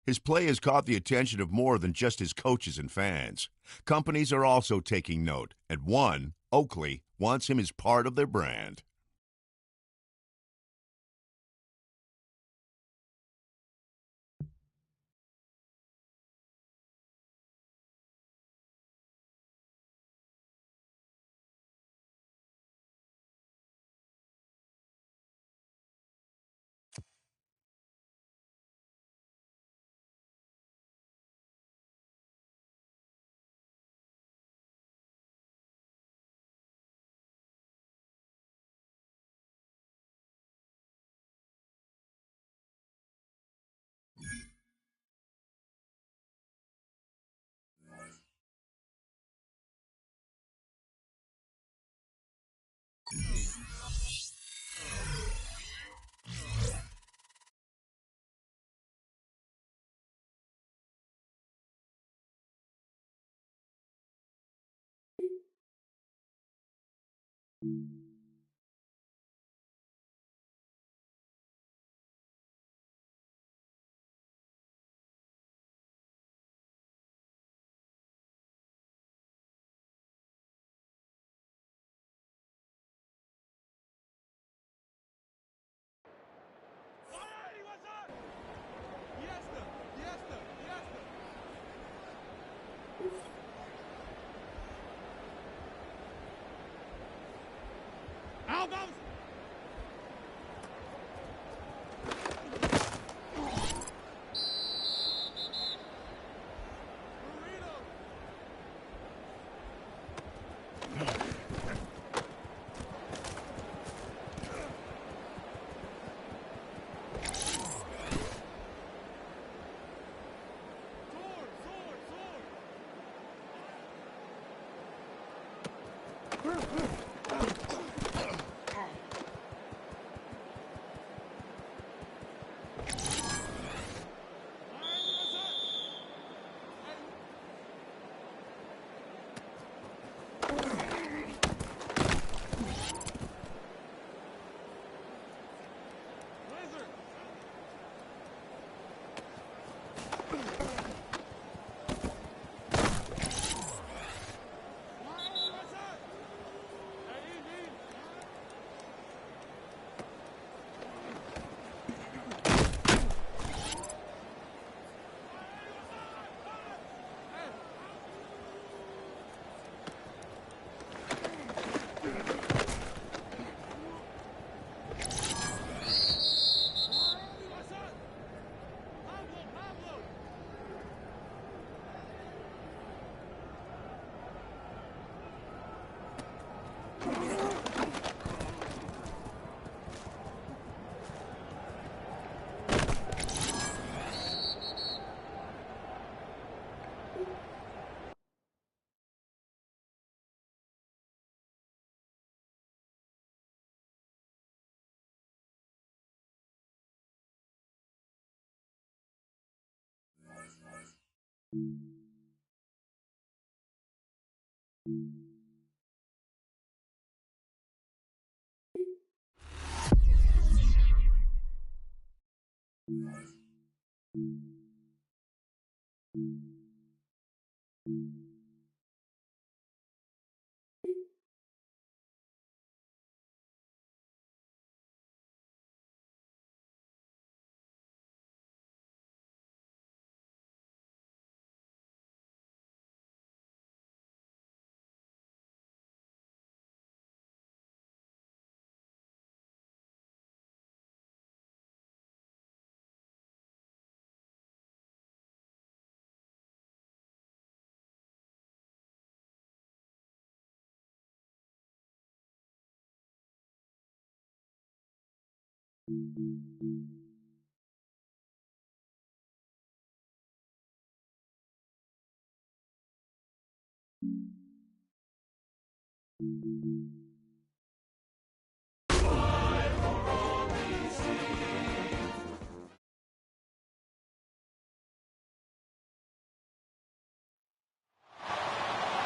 His play has caught the attention of more than just his coaches and fans. Companies are also taking note, and one, Oakley, wants him as part of their brand. Out goes.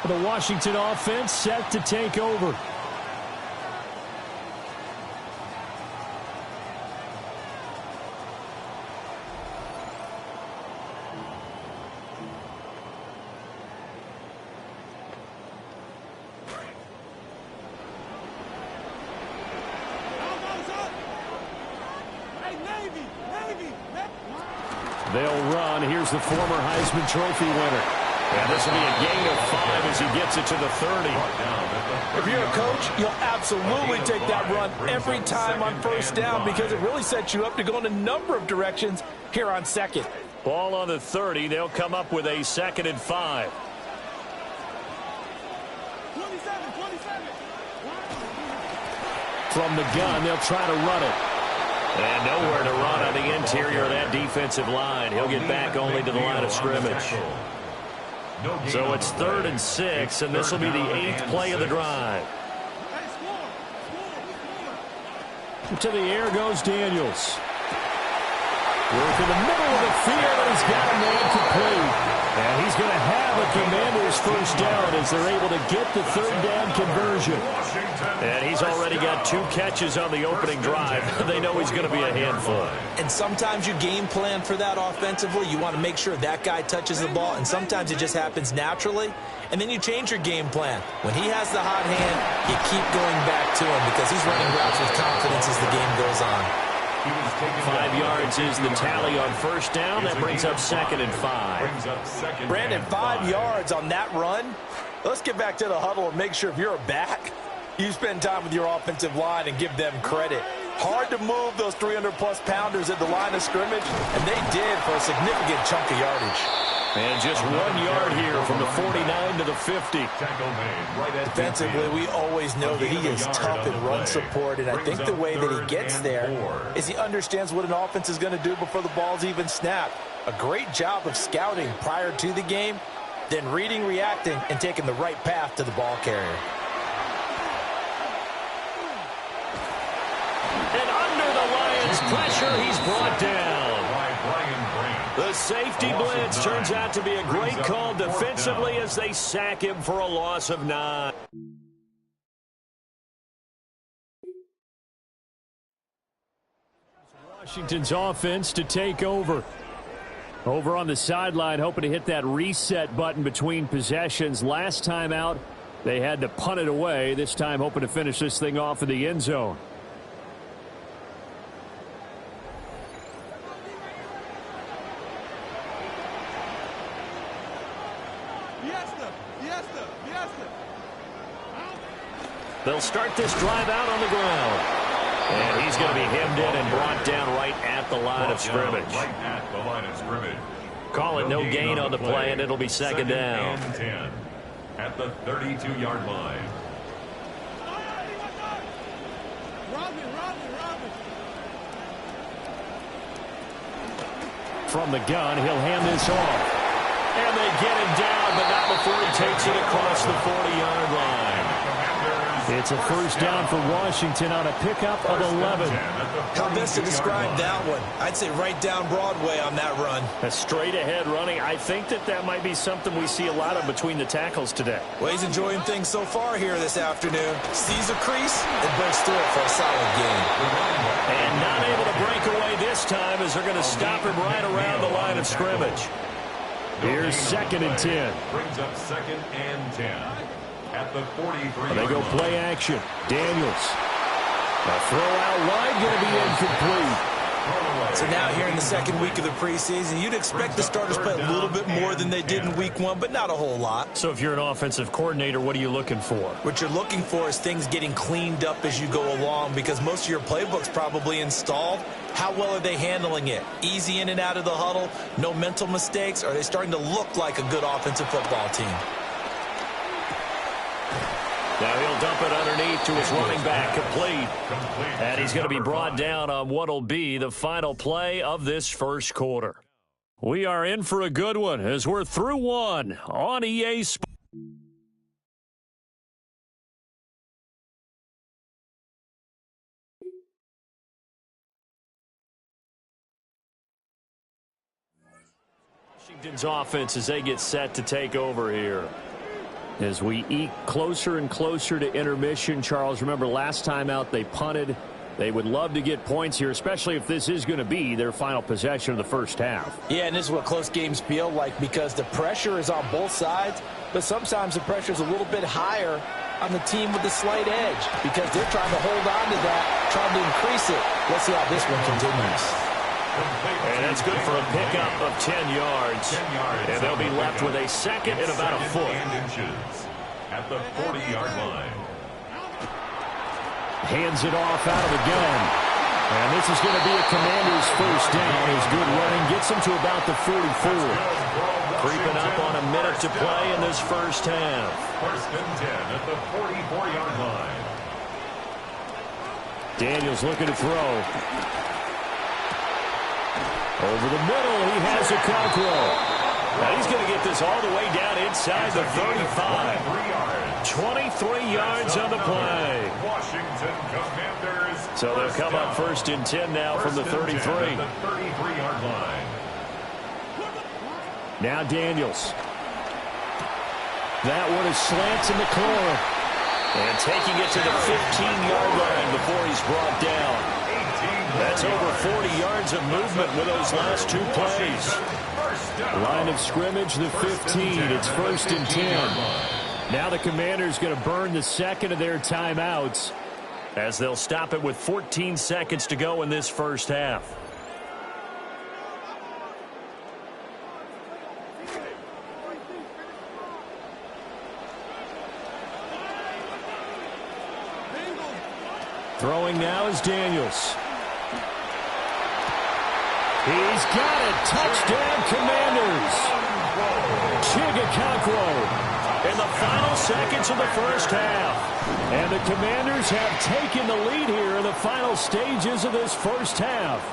The Washington offense set to take over. They'll run. Here's the former Heisman Trophy winner. And this will be a gain of 5 as he gets it to the 30. If you're a coach, you'll absolutely take that run every time on first down because it really sets you up to go in a number of directions here on second. Ball on the 30. They'll come up with a 2nd and 5. 27. From the gun, they'll try to run it. And nowhere to run on the interior of that defensive line. He'll get back only to the line of scrimmage. So it's 3rd and 6, and this will be the 8th play of the drive. To the air goes Daniels. Work in the middle of the field, and he's got a man complete. And he's going to have a Commanders first down as they're able to get the 3rd down conversion. And he's already got 2 catches on the opening drive. They know he's going to be a handful. And sometimes you game plan for that offensively. You want to make sure that guy touches the ball, and sometimes it just happens naturally. And then you change your game plan. When he has the hot hand, you keep going back to him because he's running routes with confidence as the game goes on. 5 yards is the tally on first down. That brings up 2nd and 5. Brandon, 5 yards on that run. Let's get back to the huddle and make sure if you're a back, you spend time with your offensive line and give them credit. Hard to move those 300-plus pounders at the line of scrimmage, and they did for a significant chunk of yardage. And just 1 yard here from the 49 to the 50. Defensively, we always know that he is tough in run support, and I think the way that he gets there is he understands what an offense is going to do before the ball's even snapped. A great job of scouting prior to the game, then reading, reacting, and taking the right path to the ball carrier. And under the Lions' pressure, he's brought down. The safety blitz turns out to be a great call defensively as they sack him for a loss of 9. Washington's offense to take over. Over on the sideline, hoping to hit that reset button between possessions. Last time out, they had to punt it away. This time, hoping to finish this thing off in the end zone. They'll start this drive out on the ground. And he's going to be hemmed in and brought down right at the line of scrimmage. Call it no gain on the play, and it'll be 2nd down. And 10 at the 32-yard line. From the gun, he'll hand this off. And they get him down, but not before he takes it across the 40-yard line. It's a first down for Washington on a pickup of 11. How best to describe that one? I'd say right down Broadway on that run. A straight-ahead running. I think that might be something we see a lot of between the tackles today. Well, he's enjoying things so far here this afternoon. Sees a crease and bursts through it for a solid gain. And not able to break away this time as they're going to stop him right around the line of scrimmage. Here's 2nd and 10. Brings up 2nd and 10 at the 43. They go play action. Daniels. A throw out wide, going to be incomplete. So now here in the 2nd week of the preseason, you'd expect the starters to play a little bit more than they did in week 1, but not a whole lot. So if you're an offensive coordinator, what are you looking for? What you're looking for is things getting cleaned up as you go along because most of your playbook's probably installed. How well are they handling it? Easy in and out of the huddle, no mental mistakes? Are they starting to look like a good offensive football team? Now he'll dump it underneath to his running back, complete. And he's going to be brought down on what will be the final play of this first quarter. We are in for a good one as we're through one on EA Sports. Washington's offense as they get set to take over here. As we eke closer and closer to intermission, Charles, remember last time out they punted. They would love to get points here, especially if this is going to be their final possession of the first half. Yeah, and this is what close games feel like because the pressure is on both sides, but sometimes the pressure is a little bit higher on the team with the slight edge because they're trying to hold on to that, trying to increase it. Let's see how this one continues. And that's good for a pickup of 10 yards. And they'll be left with a second and about a foot. At the 40-yard line. Hands it off out of the gun. And this is going to be a Commander's first down. His good running gets him to about the 44. Creeping up on a minute to play in this first half. First and 10 at the 44-yard line. Daniels looking to throw. Over the middle, he has a Conqueror. Now he's going to get this all the way down inside the 35. 23 yards on the play. Washington Commanders. So they'll come up first and 10 now from the 33. The 33-yard line. Now Daniels. That one is slants in the corner. And taking it to the 15-yard line before he's brought down. That's over 40 yards of movement with those last two plays. Line of scrimmage, the 15. It's first and 10. Now the Commanders going to burn the second of their timeouts as they'll stop it with 14 seconds to go in this first half. Throwing now is Daniels. He's got it. Touchdown, Commanders. Chigakonkwo in the final seconds of the first half. And the Commanders have taken the lead here in the final stages of this first half.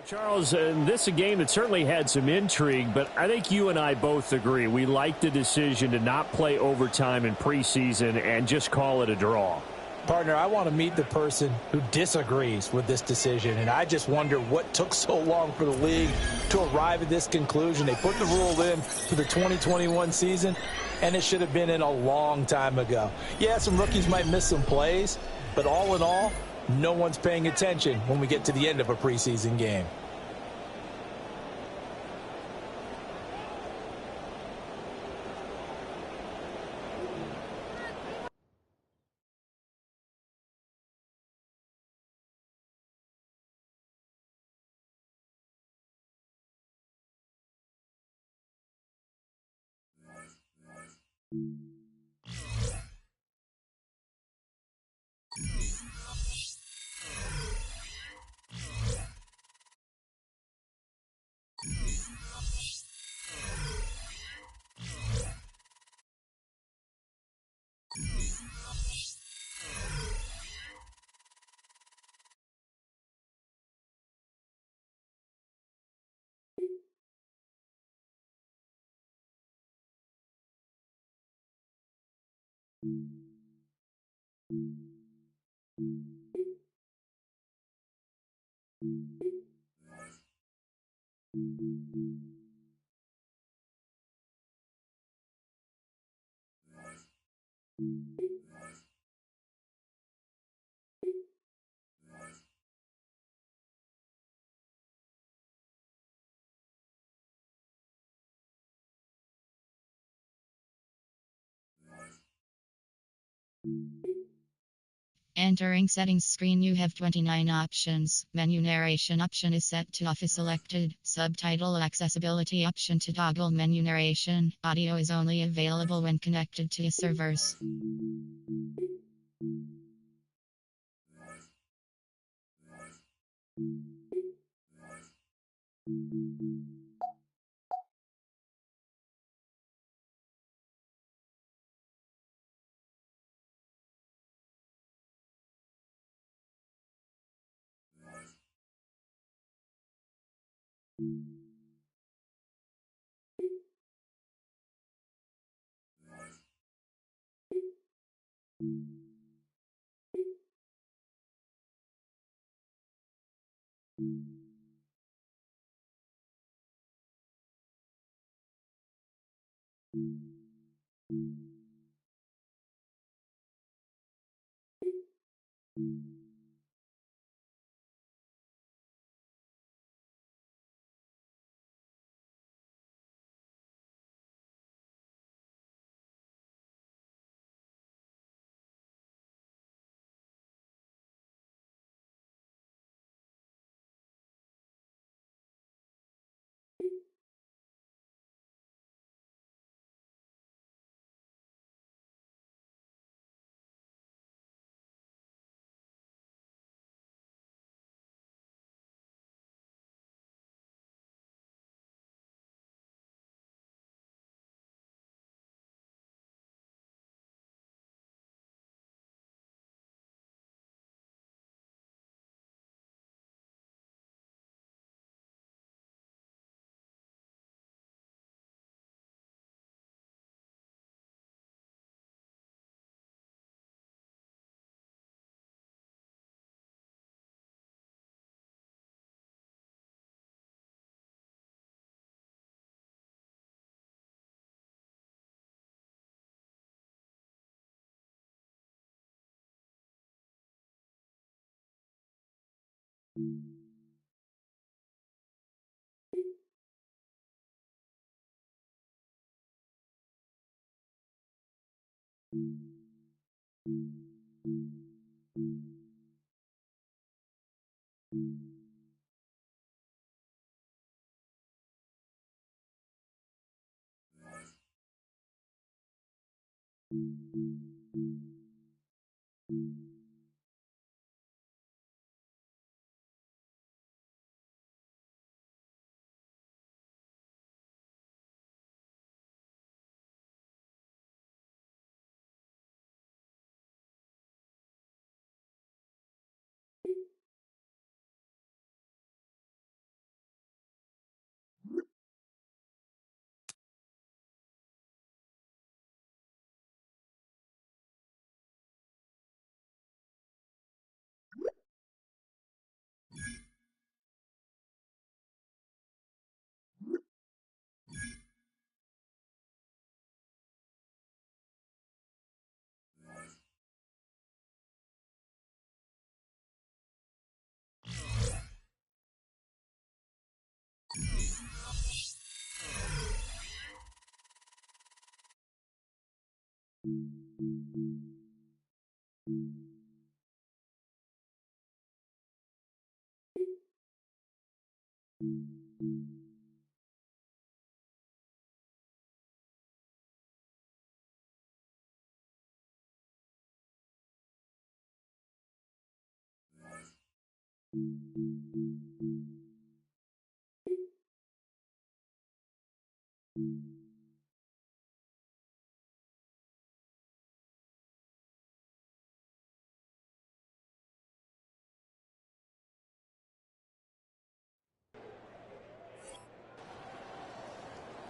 Charles, this is a game that certainly had some intrigue, but I think you and I both agree we like the decision to not play overtime in preseason and just call it a draw. Partner, I want to meet the person who disagrees with this decision, and I just wonder what took so long for the league to arrive at this conclusion. They put the rule in for the 2021 season, and it should have been in a long time ago. Yeah, some rookies might miss some plays, but all in all, no one's paying attention when we get to the end of a preseason game. Entering settings screen, you have 29 options. Menu narration option is set to off is selected. Subtitle accessibility option to toggle menu narration. Audio is only available when connected to servers.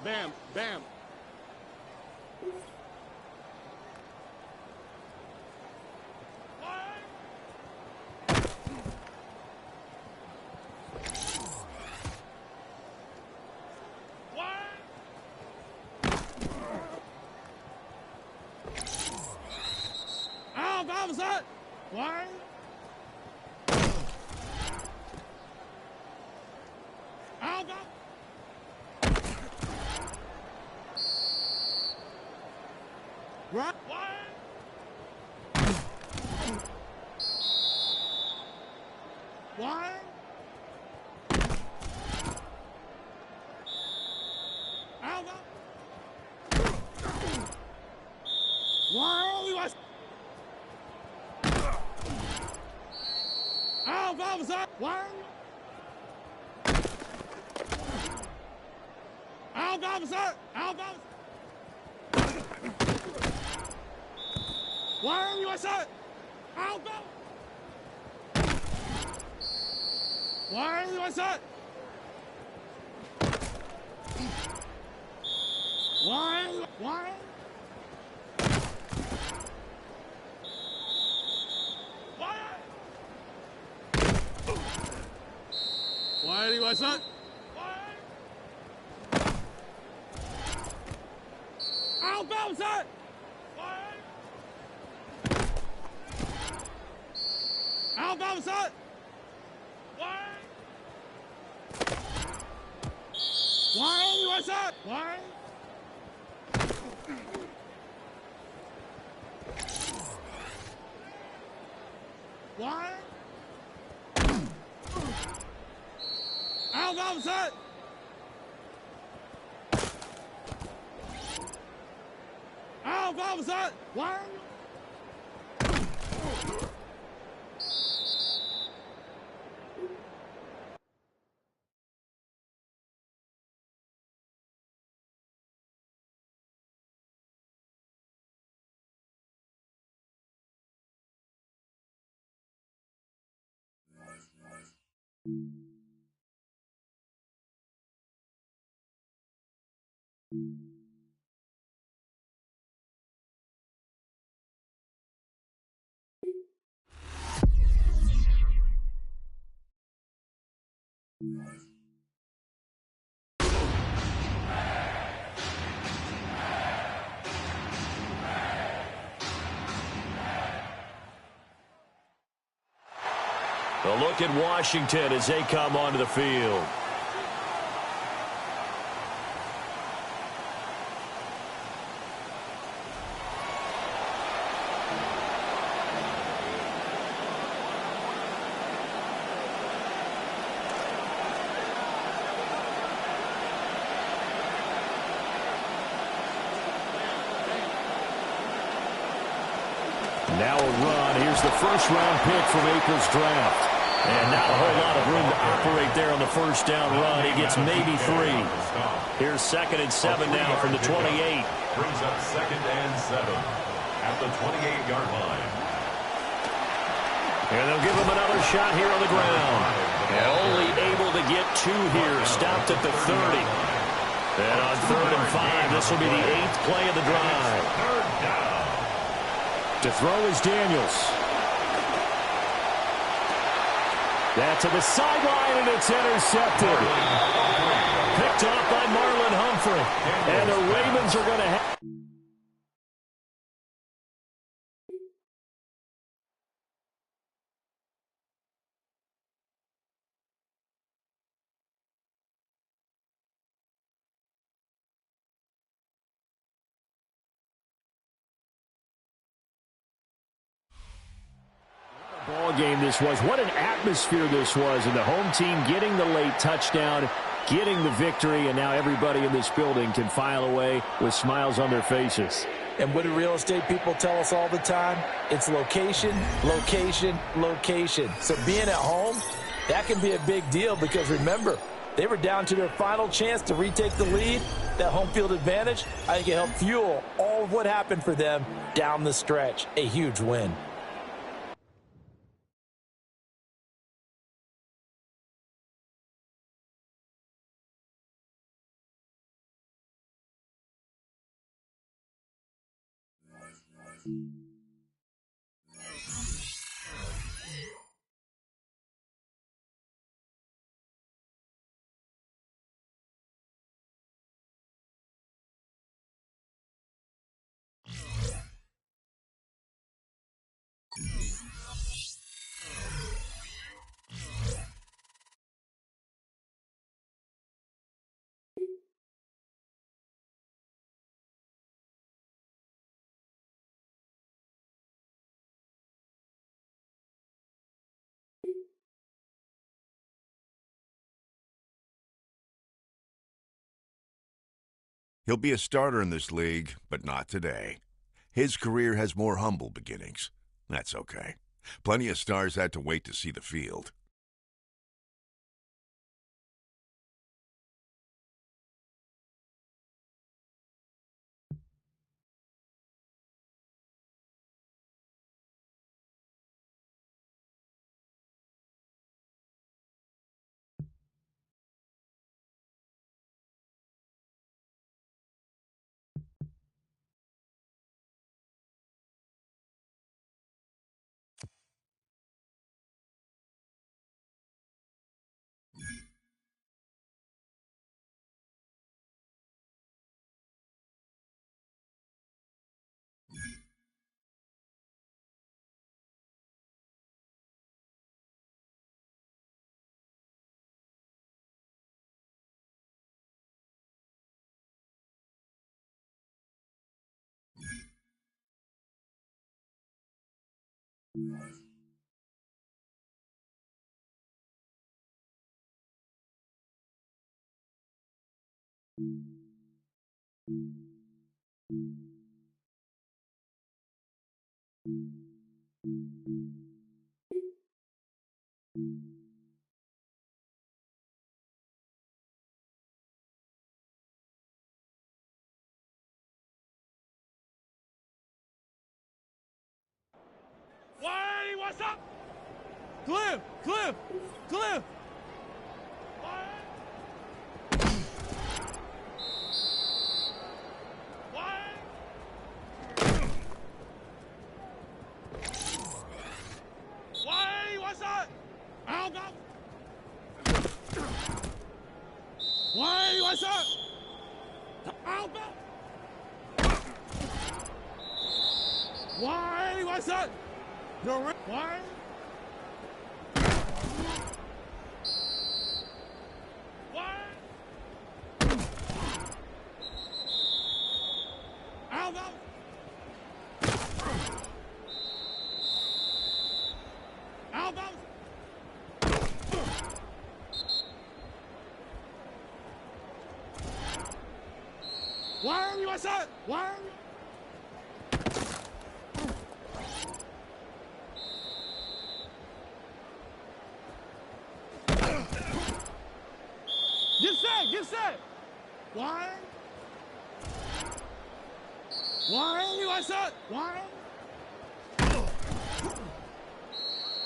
Bam, bam. Out, opposite. One. Out, right. One. Out. One. We was. Out, opposite. One. Out, opposite. Out, opposite. One, USA. Out, go. One, USA. One. One, USA. Out, bounce it. about that? Why? Why? What's that? Why? Why? How about that? How about that? Why? A look at Washington as they come onto the field. Now a run. Here's the first-round pick from April's draft. And not a whole lot of room to operate there on the first down run. He gets maybe 3. Here's 2nd and 7 now from the 28. Brings up 2nd and 7 at the 28-yard line. And they'll give him another shot here on the ground. And only able to get 2 here. Stopped at the 30. And on 3rd and 5, this will be the 8th play of the drive. Third down. To throw is Daniels. That to the sideline, and it's intercepted. Picked off by Marlon Humphrey. And the Ravens are going to have... Ball game this was. What an atmosphere this was. And the home team getting the late touchdown, getting the victory, and now everybody in this building can file away with smiles on their faces. And what do real estate people tell us all the time? It's location, location, location. So being at home, that can be a big deal because remember, they were down to their final chance to retake the lead. That home field advantage, I think it helped fuel all of what happened for them down the stretch. A huge win. He'll be a starter in this league, but not today. His career has more humble beginnings. That's okay. Plenty of stars had to wait to see the field. Why? What's up? Cliff! Cliff! Cliff! Why? Why? Why? What's up? I'll go. Why? What's up? I'll go. Why? What's up? You're why? Why? I'll go. I'll go. Why are you outside? Why are you? Get set! Get set! Why? Why are you outside? Why?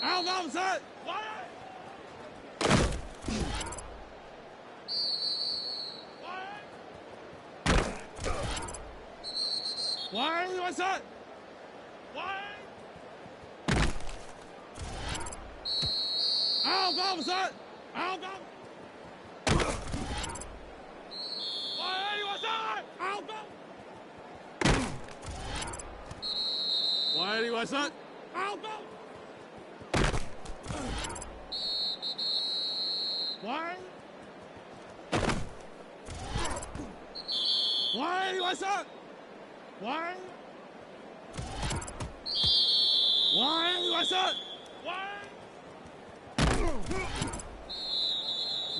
Out outside! Why? Why are you outside? Why? Out outside! Out outside! Why are you outside? Out outside! Why are you outside? Out outside! Why? Why are you outside? Why? Why are you outside? Why?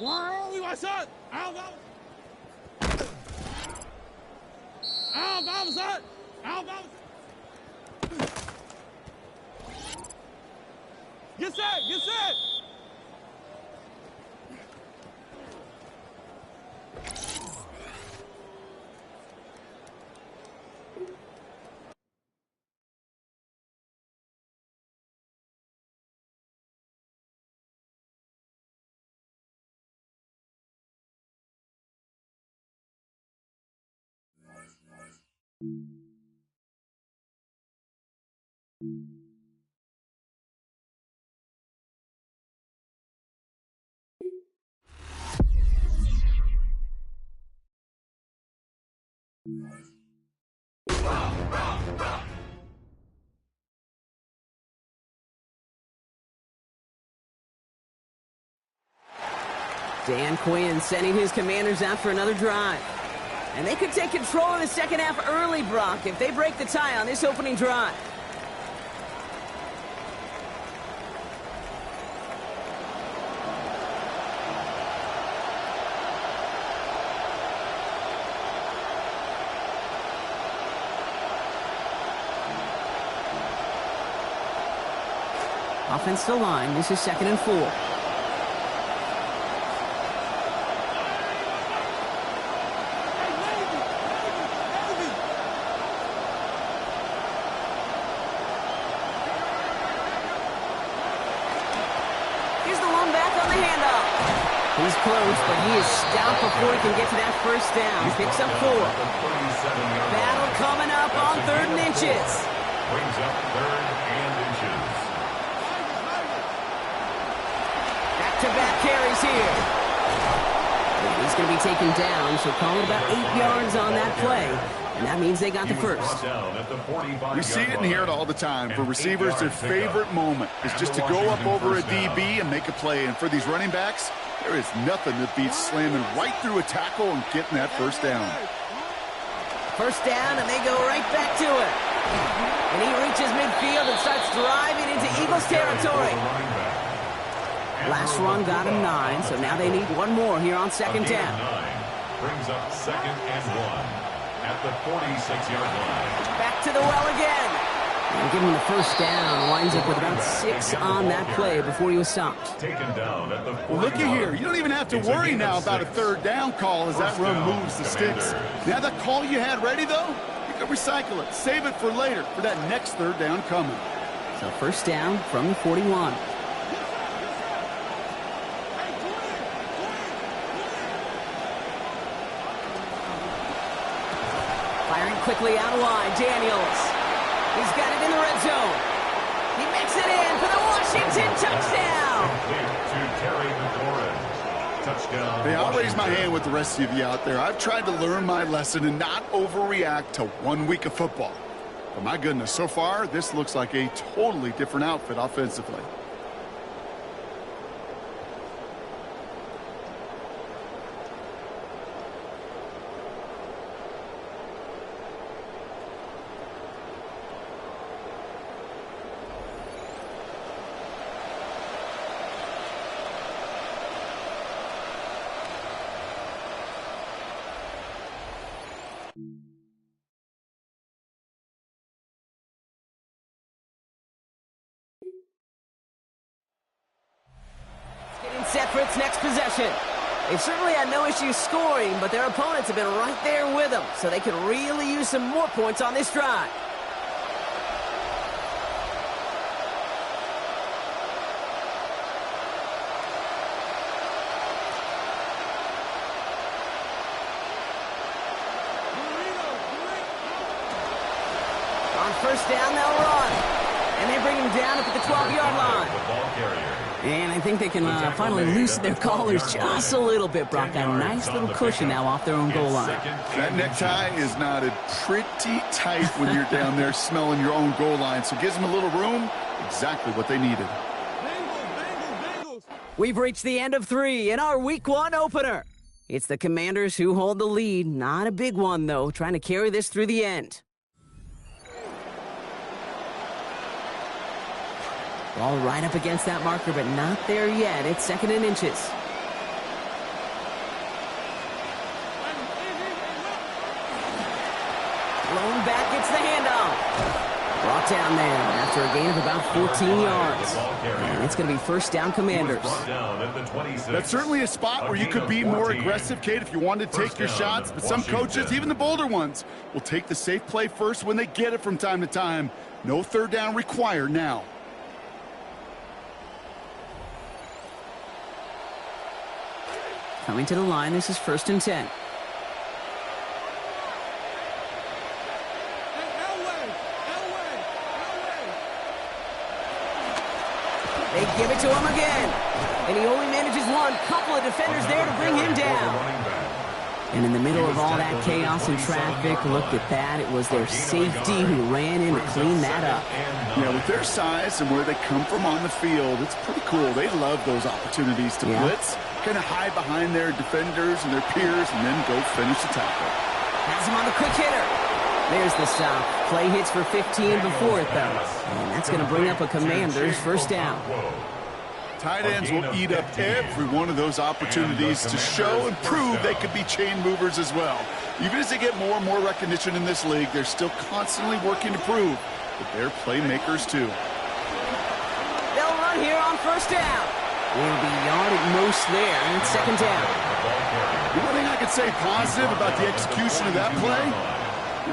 Why are you outside? Out outside! Out outside! Out outside! Get set! Get set! Dan Quinn sending his Commanders out for another drive. And they could take control of the second half early, Brock, if they break the tie on this opening drive. Offensive line, this is 2nd and 4. He's close, but he is stopped before he can get to that first down. Picks up 4. Battle coming up on 3rd and inches. Brings up 3rd and inches. Back-to-back carries here. He's going to be taken down, so call it about 8 yards on that play. And that means they got the first. We see it and hear it all the time. For receivers, their favorite moment is just to go up over a DB and make a play. And for these running backs, there is nothing that beats slamming right through a tackle and getting that first down. First down, and they go right back to it. And he reaches midfield and starts driving into Eagles territory. Last run got him 9, so now they need one more here on second down. Brings up 2nd and 1 at the 46-yard line. Back to the well again. And give him the first down. Winds up with about 6 on that play before he was stopped. Taken down at the 40. Well, looky here. You don't even have to worry now about a third down call as that run moves the sticks. Now that call you had ready, though, you can recycle it. Save it for later for that next third down coming. So first down from the 41. Firing quickly out wide, Daniels. He's got it in the red zone. He makes it in for the Washington touchdown. Touchdown. Hey, I'll raise my hand with the rest of you out there. I've tried to learn my lesson and not overreact to 1 week of football. But my goodness, so far, this looks like a totally different outfit offensively. Getting set for its next possession. They've certainly had no issues scoring, but their opponents have been right there with them, so they could really use some more points on this drive. On first down, they'll run. And they bring him down up at the 12-yard line. And I think they can finally loosen their collars just a little bit, Brock. A nice little cushion now off their own goal line. That necktie is knotted pretty tight when you're down there smelling your own goal line, so it gives them a little room, exactly what they needed. We've reached the end of 3 in our Week 1 opener. It's the Commanders who hold the lead. Not a big one, though, trying to carry this through the end. Ball right up against that marker, but not there yet. It's 2nd and inches. Blown back, gets the handoff. Brought down there after a gain of about 14 yards. And it's going to be first down, Commanders. That's certainly a spot where you could be more aggressive, Kate, if you wanted to take your shots. But some coaches, even the bolder ones, will take the safe play first when they get it from time to time. No third down required now. Coming to the line, this is 1st and 10. They give it to him again. And he only manages one. Couple of defenders there to bring him down. And in the middle of all that chaos and traffic, look at that. It was their safety who ran in to clean that up. Yeah, with their size and where they come from on the field, it's pretty cool. They love those opportunities to blitz, kind of hide behind their defenders and their peers, and then go finish the tackle. Has him on the quick hitter. There's the stop. Play hits for 15 before it, though. And that's going to bring up a Commanders first down. Tight ends will eat up every one of those opportunities to show and prove they could be chain movers as well. Even as they get more and more recognition in this league, they're still constantly working to prove that they're playmakers too. They'll run here on first down. Will be yard at most there, and it's 2nd down. The one thing I could say positive about the execution of that play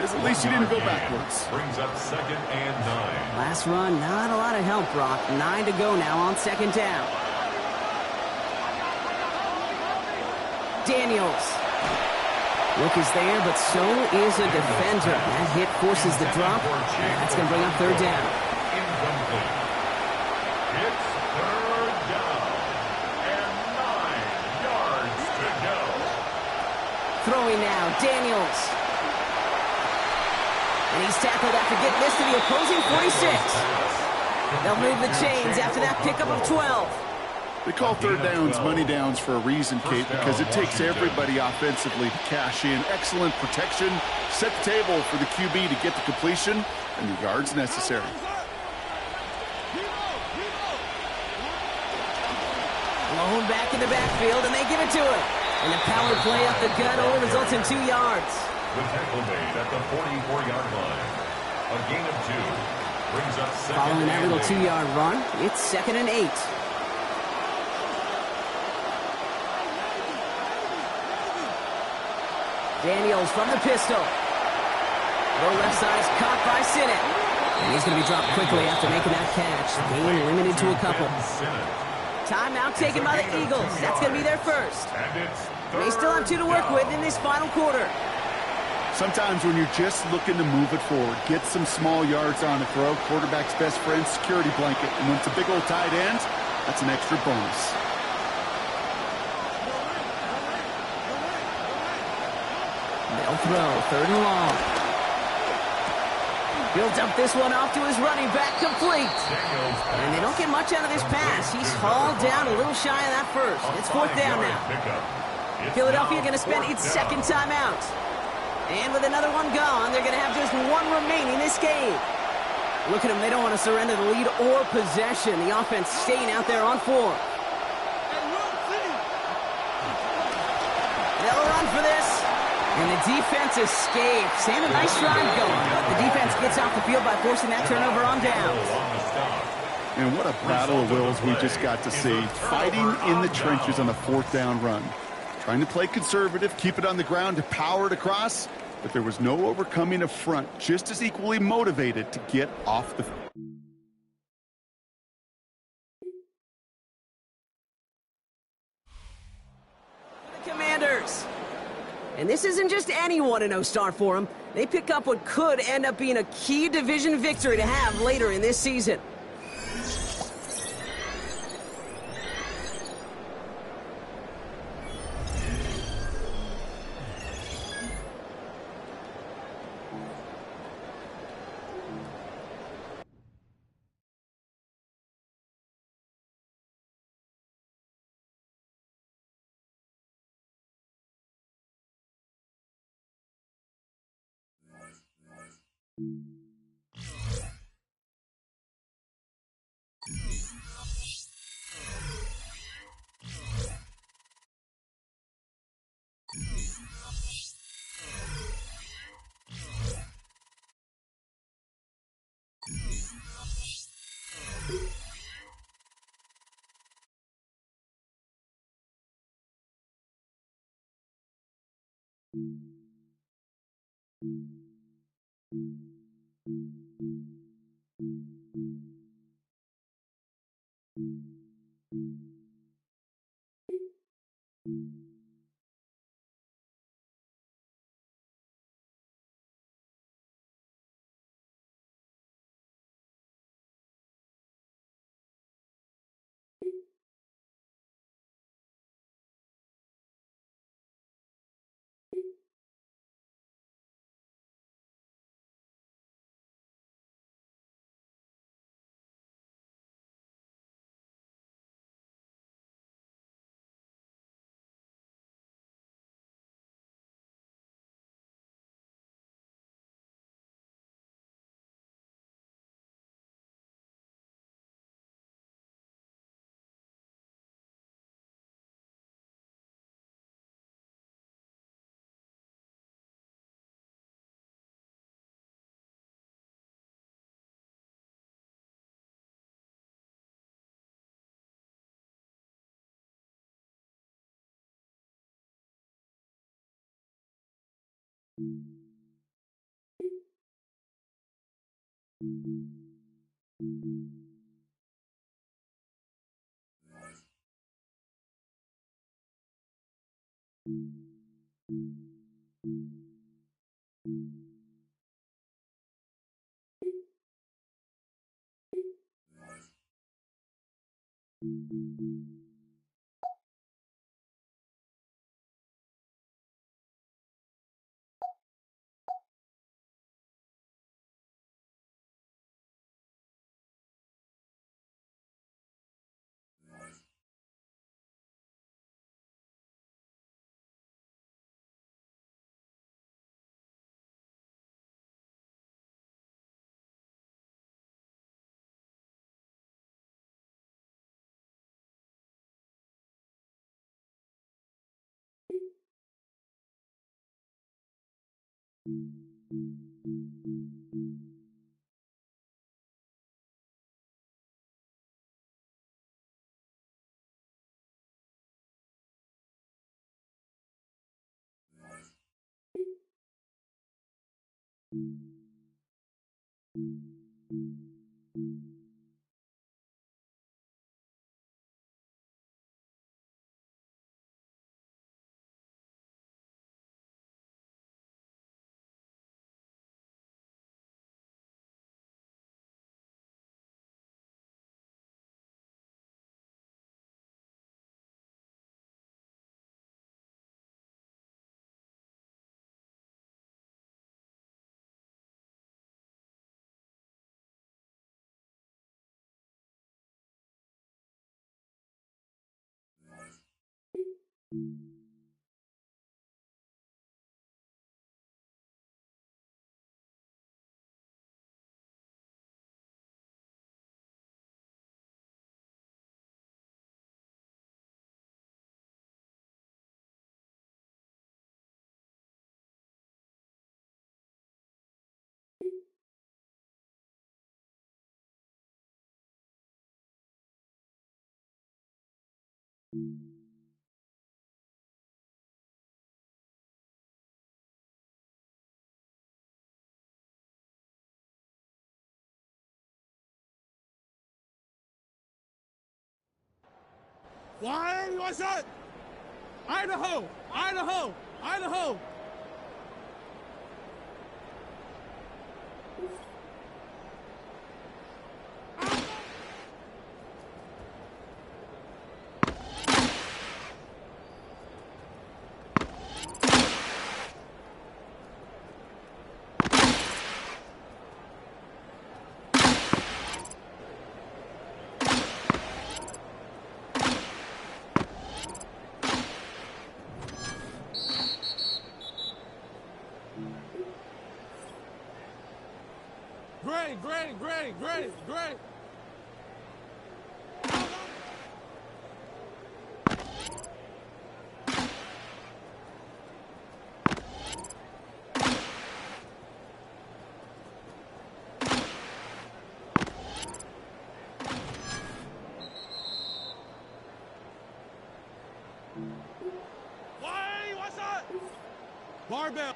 is at least you didn't go backwards. Brings up 2nd and 9. Last run, not a lot of help, Brock. 9 to go now on 2nd down. Daniels. Look is there, but so is a defender. That hit forces the drop. That's going to bring up 3rd down. Incomplete. It's 3rd down and 9 yards to go. Throwing now, Daniels. And he's tackled after getting this to the opposing 46. They'll move the chains after that pickup of 12. They call third downs money downs for a reason, Kate, because it takes everybody offensively to cash in. Excellent protection, set the table for the QB to get the completion and the yards necessary. Lone back in the backfield, and they give it to him. And the power play up the gut only results in 2 yards. The tackle made at the 44-yard line. A gain of 2. Brings up second. Following that little 2-yard run, it's 2nd and 8. Daniels from the pistol. Low left side is caught by Sinnott. And he's going to be dropped quickly after making that catch. Gain limited to a couple. Timeout taken by the Eagles. That's going to be their first. They still have 2 to work with in this final quarter. Sometimes when you're just looking to move it forward, get some small yards on a throw, quarterback's best friend, security blanket. And when it's a big old tight end, that's an extra bonus. They'll throw, 3rd and long. He'll dump this one off to his running back, complete. And they don't get much out of this pass. He's hauled down a little shy of that first. It's 4th down now. Philadelphia going to spend its 2nd timeout. And with another one gone, they're going to have just 1 remaining this game. Look at them. They don't want to surrender the lead or possession. The offense staying out there on 4. They'll run for this. And the defense escapes. And a nice drive going. But the defense gets off the field by forcing that turnover on downs. And what a battle of wills we just got to see. Fighting in the trenches on the 4th down run. Trying to play conservative, keep it on the ground to power it across. But there was no overcoming a front just as equally motivated to get off the field. Commanders. And this isn't just any 1-0 start for them. They pick up what could end up being a key division victory to have later in this season. Why was that? Idaho! Idaho! Idaho! Great! Why was that? Barbell!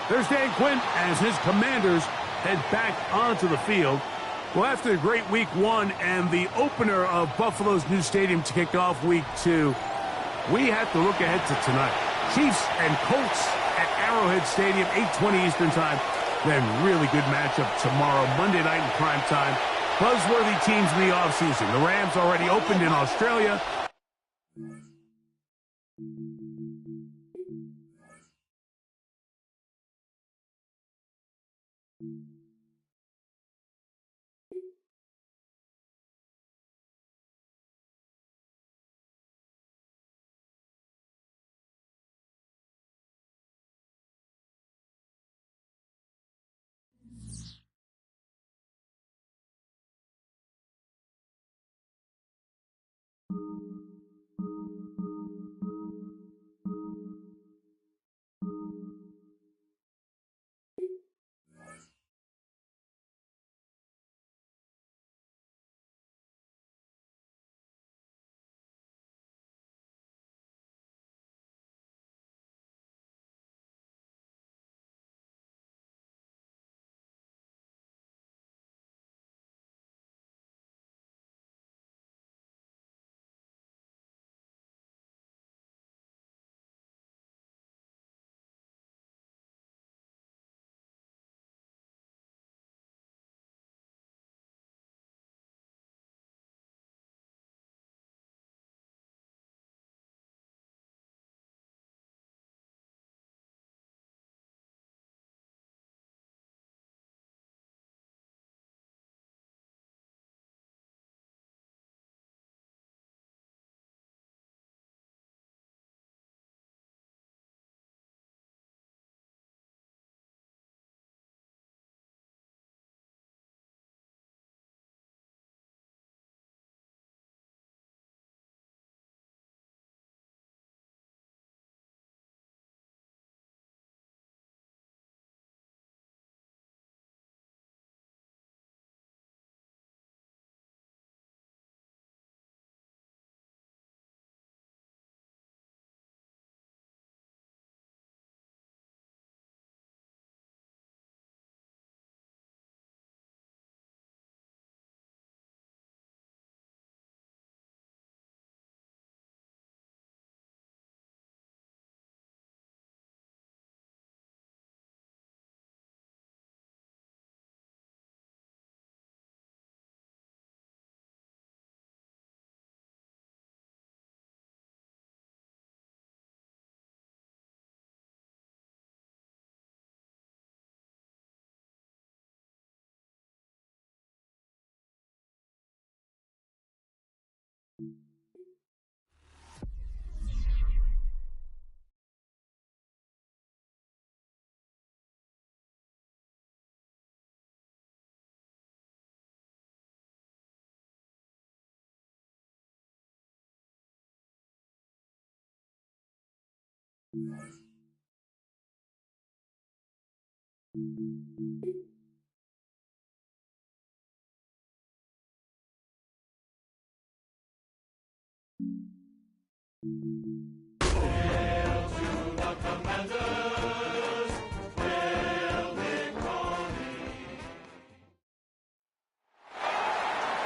There's Dan Quinn as his Commanders head back onto the field. Well, after the great Week 1 and the opener of Buffalo's new stadium to kick off Week 2, we have to look ahead to tonight. Chiefs and Colts at Arrowhead Stadium, 8:20 Eastern Time. Then really good matchup tomorrow, Monday night in prime time. Buzzworthy teams in the offseason. The Rams already opened in Australia.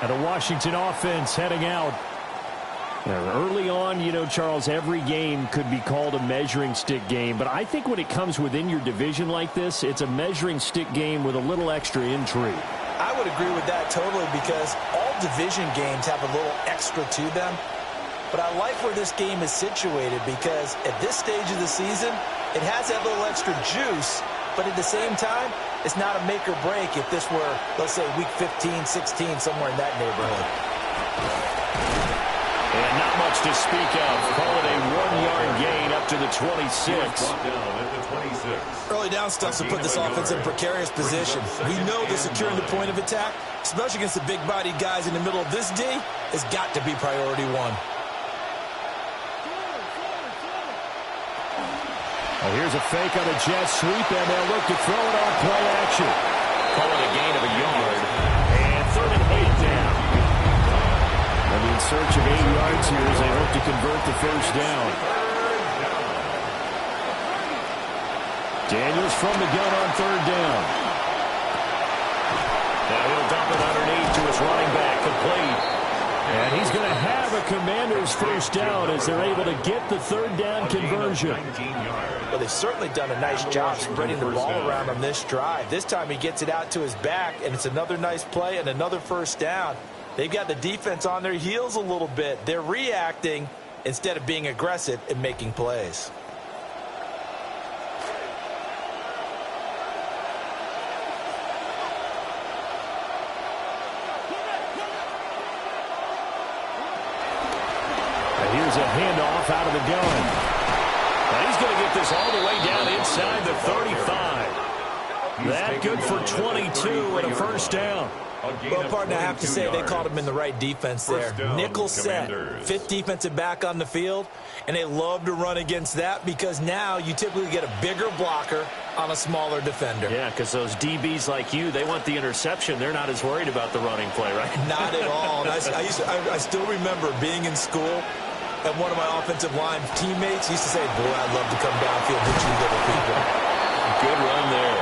And the Washington offense heading out. Early on, you know, Charles, every game could be called a measuring stick game. But I think when it comes within your division like this, it's a measuring stick game with a little extra intrigue. I would agree with that totally because all division games have a little extra to them. But I like where this game is situated because at this stage of the season, it has that little extra juice. But at the same time, it's not a make or break if this were, let's say, week 15, 16, somewhere in that neighborhood. And not much to speak of. Call it a 1-yard gain up to the 26. Early down stuff to put this offense in a precarious position. We know that securing the point of attack, especially against the big-bodied guys in the middle of this D, has got to be priority one. Well, here's a fake on a jet sweep, and they'll look to throw it on play action. Call it a gain of a yard. And 3rd and 8 down. They'll be in search of 8 yards here as they hope to convert the first down. Daniels from the gun on 3rd down. Now he'll dump it underneath. Commanders first down as they're able to get the third down conversion. Well, they've certainly done a nice job spreading the ball around on this drive. This time he gets it out to his back, and it's another nice play and another first down. They've got the defense on their heels a little bit. They're reacting instead of being aggressive and making plays. Here's a handoff out of the gun. And he's going to get this all the way down inside the 35. That good for 22 and a first down. Well, partner, I have to say they called him in the right defense there. Nickel set, fifth defensive back on the field, and they love to run against that because now you typically get a bigger blocker on a smaller defender. Yeah, because those DBs like you, they want the interception. They're not as worried about the running play, right? Not at all. And I still remember being in school, and one of my offensive line teammates used to say, boy, I'd love to come downfield and hit you little people. Good run there.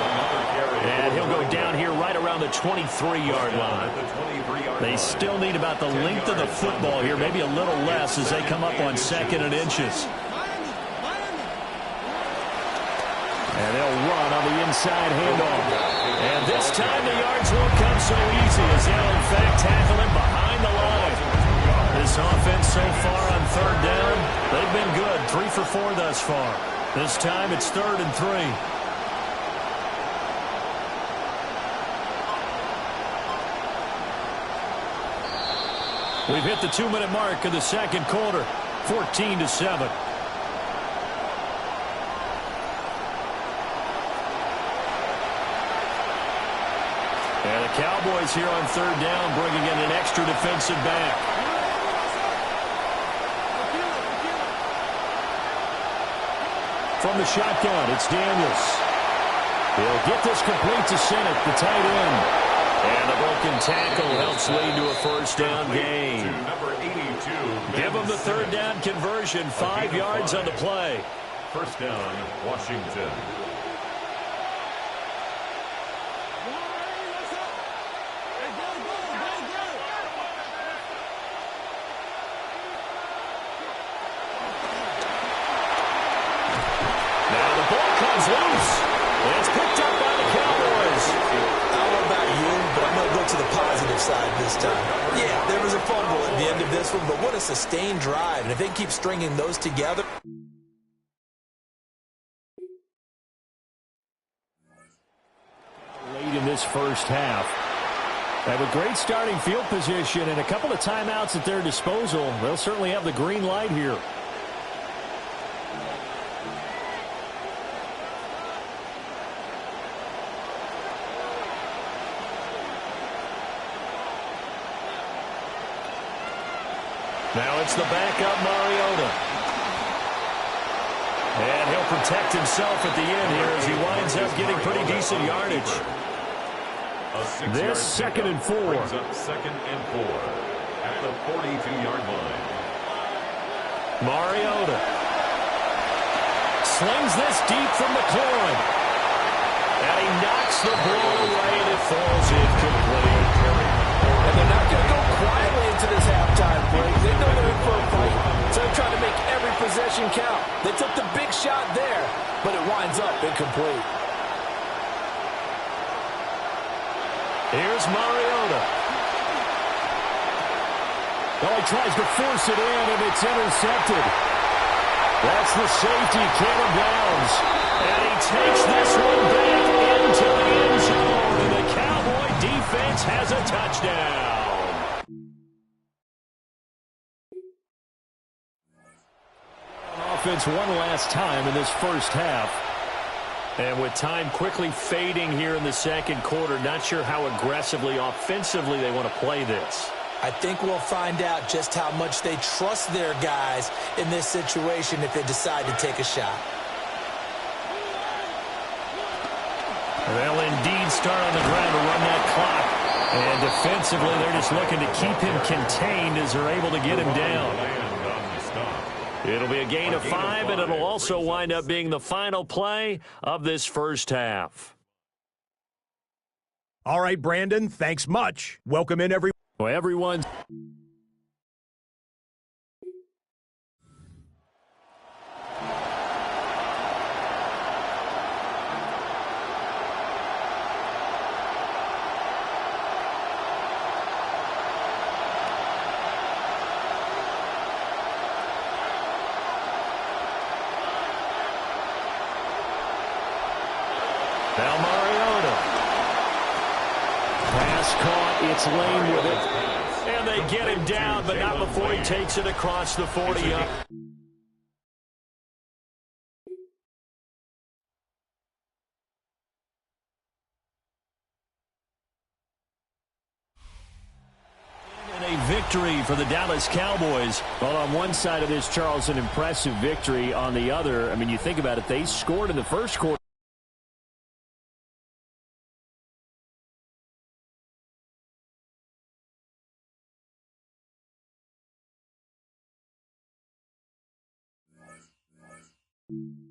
And he'll go down here right around the 23-yard line. They still need about the length of the football here, maybe a little less as they come up on 2nd and inches. And they'll run on the inside handoff. And this time the yards won't come so easy as they'll, in fact, tackle him behind the line. This offense so far on 3rd down, they've been good. 3 for 4 thus far. This time it's 3rd and 3. We've hit the 2-minute mark of the second quarter, 14-7. And the Cowboys here on 3rd down, bringing in an extra defensive back. From the shotgun, it's Daniels. He'll get this complete to Sennett, the tight end. And a broken tackle helps lead to a first down gain. Give them the 3rd down conversion, 5 yards on the play. First down, Washington. Now the ball comes loose. It's picked up by the Cowboys. I don't know about you, but I'm going to go to the positive side this time. Yeah, there was a fumble at the end of this one, but what a sustained drive. And if they keep stringing those together. Late in this first half. They have a great starting field position and a couple of timeouts at their disposal. They'll certainly have the green light here. Now it's the backup, Mariota. And he'll protect himself at the end here as he winds up getting pretty decent yardage. This 2nd and 4. Brings up 2nd and 4 at the 42-yard line. Mariota slings this deep from McLaurin. And he knocks the ball away and it falls incomplete. And they're not going to go quietly into this halftime break. They know they're in for a fight, so they're trying to make every possession count. They took the big shot there, but it winds up incomplete. Here's Mariota. Oh, he tries to force it in, and it's intercepted. That's the safety, Caleb Downs. And he takes this one back into the end zone, and the Cowboy defense has a touchdown. Offense one last time in this first half. And with time quickly fading here in the second quarter, not sure how aggressively, offensively they want to play this. I think we'll find out just how much they trust their guys in this situation if they decide to take a shot. They'll indeed start on the ground to run that clock. And defensively, they're just looking to keep him contained as they're able to get him down. It'll be a gain of 5, and it'll also wind up being the final play of this first half. All right, Brandon, thanks much. Welcome in, everyone. Well, everyone's It's Lane with it. And they get him down, but not before he takes it across the 40 up. A victory for the Dallas Cowboys. Well, on one side of this, Charles, an impressive victory. On the other, I mean, you think about it, they scored in the first quarter. Thank you.